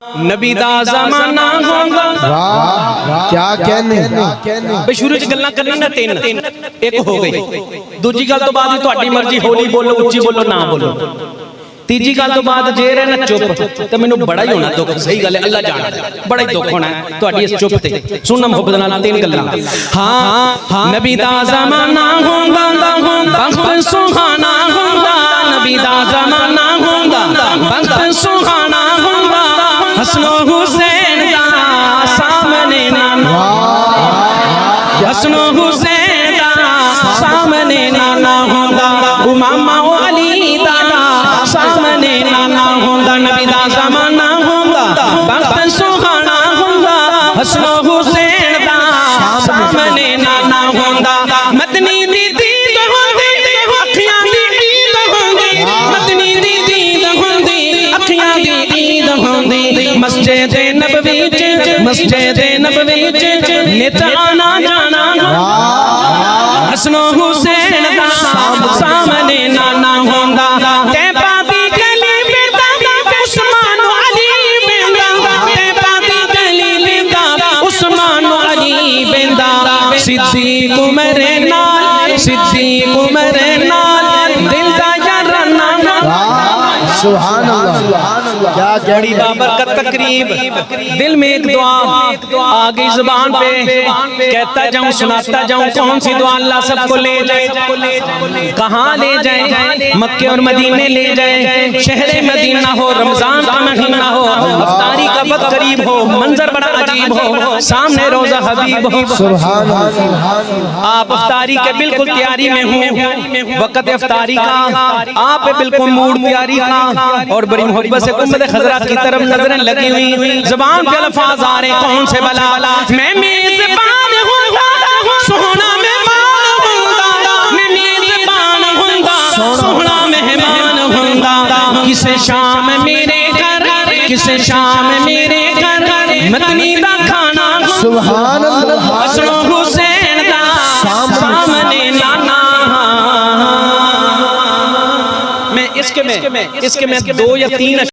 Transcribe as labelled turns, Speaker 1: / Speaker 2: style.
Speaker 1: نبی دا زمانہ ہوگا
Speaker 2: کیا کہنے
Speaker 1: بے شروع چ گلاں کرنی نا تین ایک ہو گئی دوجی گل تو بعد تہاڈی مرضی ہولی بولو اچھی بولو نہ بولو تیجی گل تو بعد جے رہنا چپ تے مینوں بڑا ہی ہونا دکھ صحیح گل ہے اللہ جاندا بڑا ہی دکھ ہونا تہاڈی اس چپ تے سننا محبت نال تین گلاں ہاں نبی دا زمانہ ہوگا وقت سہانا ہوگا نبی دا زمانہ ہوگا وقت سہانا ہوگا حسن و حسین دا سامنے نانا حسن و حسین دا سامنے نانا ہوگا امام علی دا سامنے نانا ہوگا نبی دا زمانہ ہوگا وقت سہانا ہوگا حسن و حسین دا سامنے نانا ہوگا مدنی دی دید ہوندی اکھیاں دی دید ہوندی مدنی دی دید ہوندی اکھیاں دی دید ہوندی مسجد نبوی نت آنا جانا حسن و حسین دا سامنے نانا ہوگا تے پاکی گلی بیندا عثمان علی بیندا تے پاکی گلی بیندا عثمان علی بیندا صدیق عمر نال دل دا یارانہ
Speaker 2: سبحان اللہ کیا
Speaker 1: بڑی بابرکت تقریب دل میں ایک دعا آگئی زبان پہ کہتا جاؤں سناتا جاؤں کون سی دعا اللہ سب کو لے جائے کہاں لے جائے مکہ اور مدینے لے جائے شہر مدینہ ہو رمضان کا مہینہ ہو افطاری کا وقت قریب ہو منظر بڑا عجیب ہو سامنے روزہ حبیب ہو
Speaker 2: سبحان اللہ
Speaker 1: آپ افطاری کے بالکل تیاری میں ہوں وقت افطاری کا آپ بالکل موڈ تیاری کا اور بڑی محبت سے امت خضرات کی طرف نظریں لگی ہوئی زبان پہ الفاظ آ رہے کون سے بلا میں میزبان ہوں گا سونا مہمان ہوں گا میں میزبان ہوں گا سونا مہمان ہوں گا کسے شام میرے گھر کسے شام میرے گھر مدنی دا کھانا
Speaker 2: سبحان اللہ
Speaker 1: حسن و حسین دا سامنے لانا میں اس کے میں دو یا تین